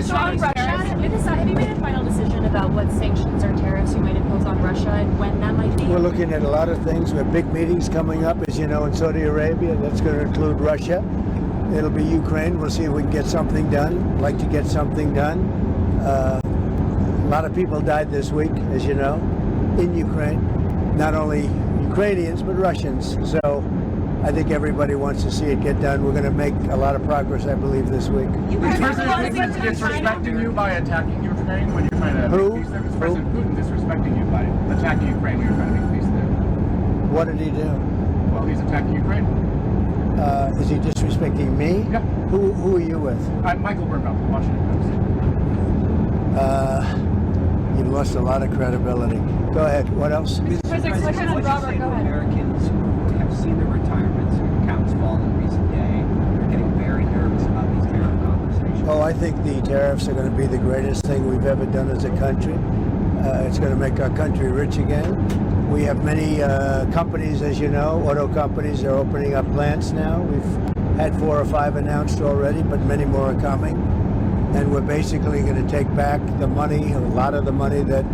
So on Russia, have you made a final decision about what sanctions or tariffs you might impose on Russia and when that might be? We're looking at a lot of things. We have big meetings coming up, as you know, in Saudi Arabia. That's going to include Russia. It'll be Ukraine. We'll see if we can get something done. Like to get something done. A lot of people died this week, as you know, in Ukraine. Not only Ukrainians, but Russians. So I think everybody wants to see it get done. We're going to make a lot of progress, I believe, this week. Is President Putin disrespecting you by attacking Ukraine when you're trying to make peace there? Is President Putin disrespecting you by attacking Ukraine when you're trying to make peace there? What did he do? Well, he's attacking Ukraine. Is he disrespecting me? Yeah. Who are you with? I'm Michael Burnell, Washington Post. You've lost a lot of credibility. Go ahead. What else? President Robert, go ahead. Americans who have seen their retirements accounts fall in recent day are getting very nervous about these tariff conversations. Oh, I think the tariffs are going to be the greatest thing we've ever done as a country. It's going to make our country rich again. We have many companies, as you know, auto companies are opening up plants now. We've had 4 or 5 announced already, but many more are coming. And we're basically going to take back the money, a lot of the money that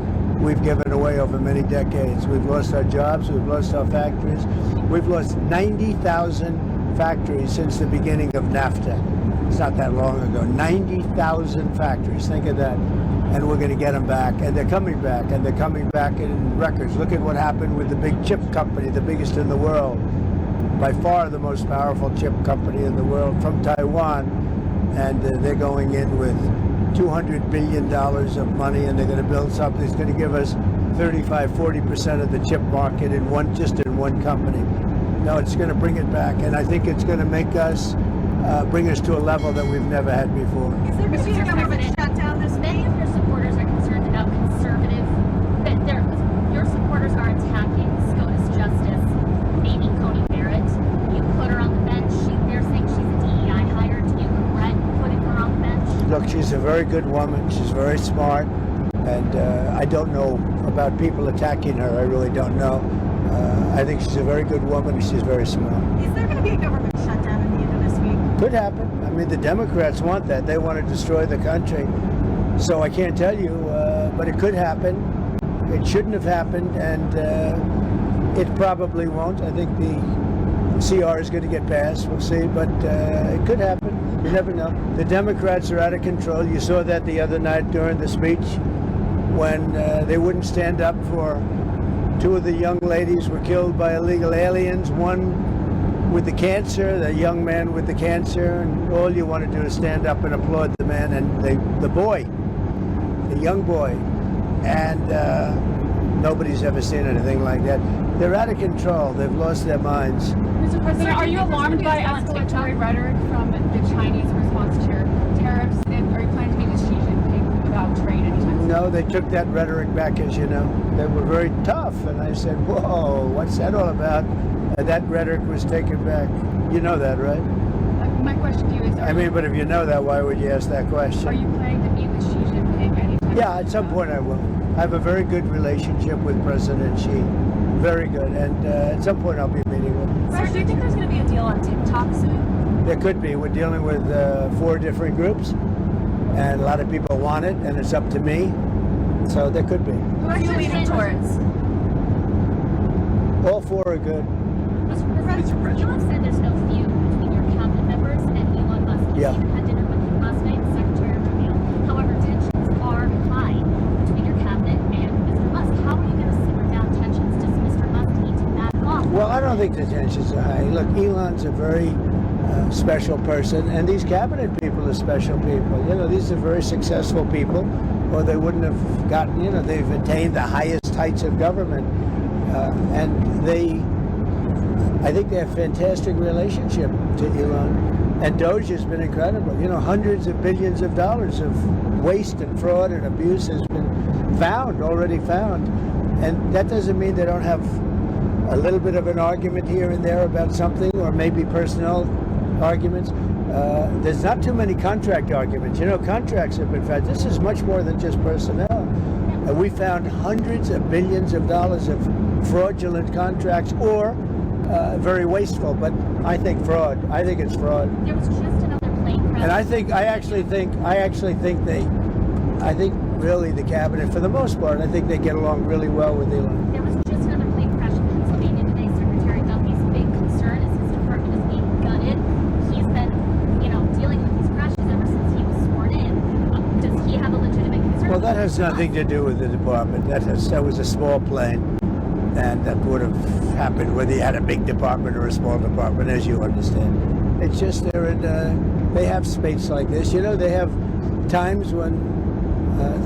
we've given away over many decades. We've lost our jobs, we've lost our factories. We've lost 90,000 factories since the beginning of NAFTA. It's not that long ago. 90,000 factories, think of that. And we're going to get them back, and they're coming back, and they're coming back in records. Look at what happened with the big chip company, the biggest in the world, by far the most powerful chip company in the world, from Taiwan, and they're going in with $200 billion of money, and they're going to build something that's going to give us 35-40% of the chip market in one company. No, it's going to bring it back, and I think it's going to make us bring us to a level that we've never had before. Is there going to be a government shutdown this Many of your supporters are concerned about your supporters are attacking SCOTUS Justice Amy Coney Barrett. You put her on the bench. They're saying she's a DEI hire. Do you regret putting her on the bench? Look, she's a very good woman. She's very smart, and I don't know about people attacking her. I really don't know. I think she's a very good woman, and she's very smart. Is there going to be a government shutdown at the end of this week? Could happen. I mean, the Democrats want that. They want to destroy the country. So I can't tell you, but it could happen. It shouldn't have happened, and it probably won't. I think the CR is going to get passed. We'll see, but it could happen. You never know. The Democrats are out of control. You saw that the other night during the speech when they wouldn't stand up for 2 of the young ladies were killed by illegal aliens. One with the cancer, the young man with the cancer, and all you want to do is stand up and applaud the man and the boy, the young boy. And nobody's ever seen anything like that. They're out of control. They've lost their minds. Mr. President, are you alarmed by escalatory rhetoric from the Chinese response to tariffs? And are you planning to meet with Xi Jinping about trade anytime soon? No, they took that rhetoric back, as you know. They were very tough, and I said, whoa, what's that all about? And that rhetoric was taken back. You know that, right? My question to you is... But if you know that, why would you ask that question? Are you planning to meet with Xi Jinping anytime Yeah, at some point I will. I have a very good relationship with President Xi. Very good. And at some point I'll be meeting with him. Sir, do you think there's going to be a deal on TikTok soon? There could be. We're dealing with 4 different groups, and a lot of people want it, and it's up to me. So there could be. Who are you leaning towards? All 4 are good. Mr. President, Elon said there's no feud between your cabinet members and Elon Musk. Yeah. He had dinner with him last night, Secretary of Reveal. However, tensions are high between your cabinet and Mr. Musk. How are you going to simmer down tensions? Does Mr. Musk need to back off? Well, I don't think the tensions are high. Look, Elon's a very special person, and these cabinet people are special people. You know, these are very successful people, or they wouldn't have gotten, they've attained the highest heights of government. And I think they have a fantastic relationship to Elon. And Doge has been incredible. Hundreds of billions of dollars of waste and fraud and abuse has been already found. And that doesn't mean they don't have a little bit of an argument here and there about something, or maybe personnel arguments. There's not too many contract arguments. Contracts have been found. This is much more than just personnel. We found hundreds of billions of dollars of fraudulent contracts, or very wasteful, but I think fraud. I think it's fraud. There was just another plane crash And I think really the cabinet, for the most part, I think they get along really well with Elon. There was just another plane crash in Pennsylvania today, Secretary Duffy's big concern is his department is being gutted. He's been, dealing with these crashes ever since he was sworn in. Does he have a legitimate concern? Well, that has nothing to do with the department. That was a small plane, and that would have happened whether you had a big department or a small department, as you understand. It's just they have space like this. They have times when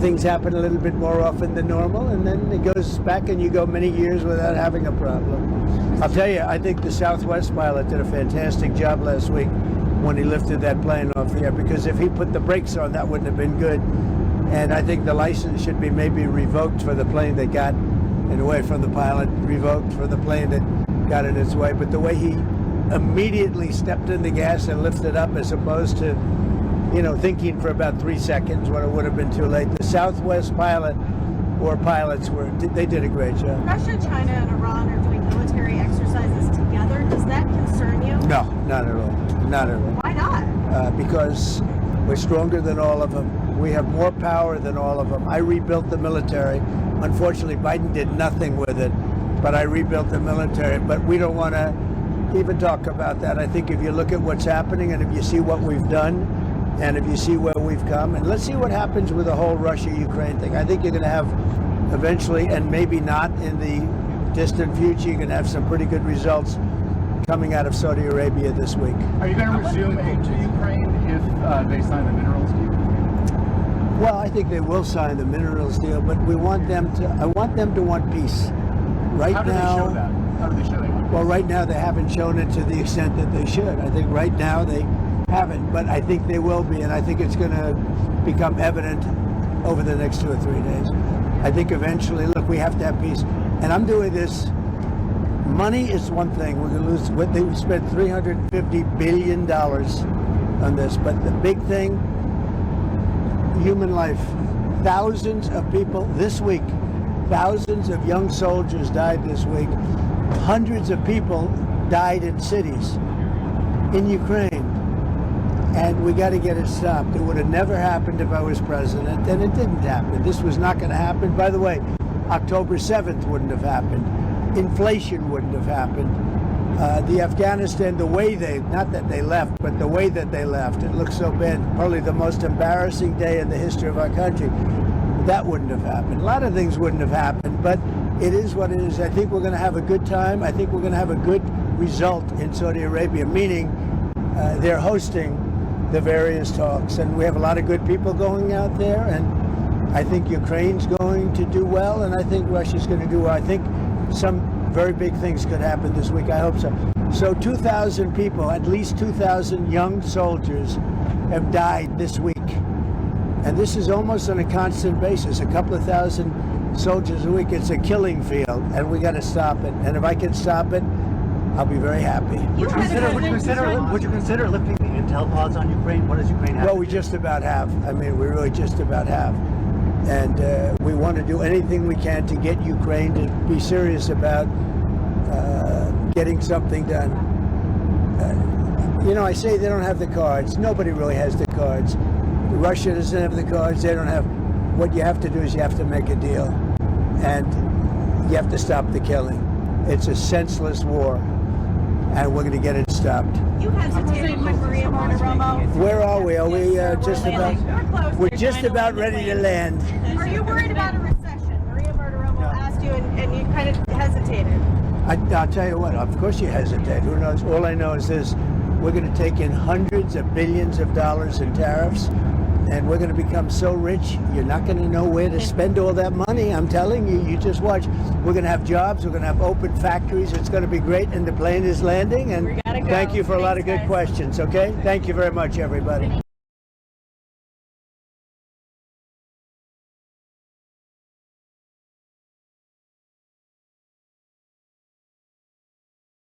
things happen a little bit more often than normal, and then it goes back and you go many years without having a problem. I'll tell you, I think the Southwest pilot did a fantastic job last week when he lifted that plane off the air, because if he put the brakes on, that wouldn't have been good. And I think the license should be maybe revoked for the plane that got in the way from the pilot, revoked for the plane that got in its way. But the way he immediately stepped in the gas and lifted up, as opposed to thinking for about 3 seconds when it would have been too late. The Southwest pilot or pilots they did a great job. Russia, China, and Iran are doing military exercises together. Does that concern you? No, not at all. Not at all. Why not? Because we're stronger than all of them. We have more power than all of them. I rebuilt the military. Unfortunately, Biden did nothing with it, but I rebuilt the military. But we don't want to even talk about that. I think if you look at what's happening and if you see what we've done, and if you see where we've come, and let's see what happens with the whole Russia-Ukraine thing. I think you're going to have eventually, and maybe not in the distant future, you're going to have some pretty good results coming out of Saudi Arabia this week. Are you going to resume aid to Ukraine if they sign the minerals deal? Well, I think they will sign the minerals deal, but I want them to want peace. Right How do now, they show that? How do they show they want peace? Well, right now they haven't shown it to the extent that they should. I think right now they haven't, but I think they will be, and I think it's going to become evident over the next 2 or 3 days. I think eventually, look, we have to have peace. And I'm doing this. Money is one thing. We're going to lose. They spent $350 billion on this, but the big thing, human life. Thousands of people this week, thousands of young soldiers died this week. Hundreds of people died in cities in Ukraine. And we got to get it stopped. It would have never happened if I was president, and it didn't happen. This was not going to happen. By the way, October 7th wouldn't have happened. Inflation wouldn't have happened. The Afghanistan, the way not that they left, but the way that they left, it looks so bad. Probably the most embarrassing day in the history of our country. That wouldn't have happened. A lot of things wouldn't have happened, but it is what it is. I think we're going to have a good time. I think we're going to have a good result in Saudi Arabia, meaning they're hosting the various talks, and we have a lot of good people going out there, and I think Ukraine's going to do well, and I think Russia's going to do well. I think some very big things could happen this week. I hope so. So 2,000 people, at least 2,000 young soldiers have died this week, and this is almost on a constant basis. A couple of thousand soldiers a week. It's a killing field, and we got to stop it. And if I can stop it, I'll be very happy. You had a Would you consider lifting the intel pause on Ukraine? What does Ukraine have? Well, we just about have. I mean, we really just about have. And we want to do anything we can to get Ukraine to be serious about getting something done. I say they don't have the cards. Nobody really has the cards. Russia doesn't have the cards. They don't have. What you have to do is you have to make a deal. And you have to stop the killing. It's a senseless war. And we're going to get it stopped. You hesitated when Maria Bartiromo. Where are we? Are we just about? We're close. We're just about ready to land. Are you worried about a recession? Maria Bartiromo asked you, and you kind of hesitated. I'll tell you what. Of course you hesitate. Who knows? All I know is this: we're going to take in hundreds of billions of dollars in tariffs, and we're going to become so rich you're not going to know where to spend all that money. I'm telling you. You just watch. We're going to have jobs. We're going to have open factories. It's going to be great. And the plane is landing. And We gotta go. thank you for a lot of Thanks, good guys. questions. Okay. Thank you very much, everybody.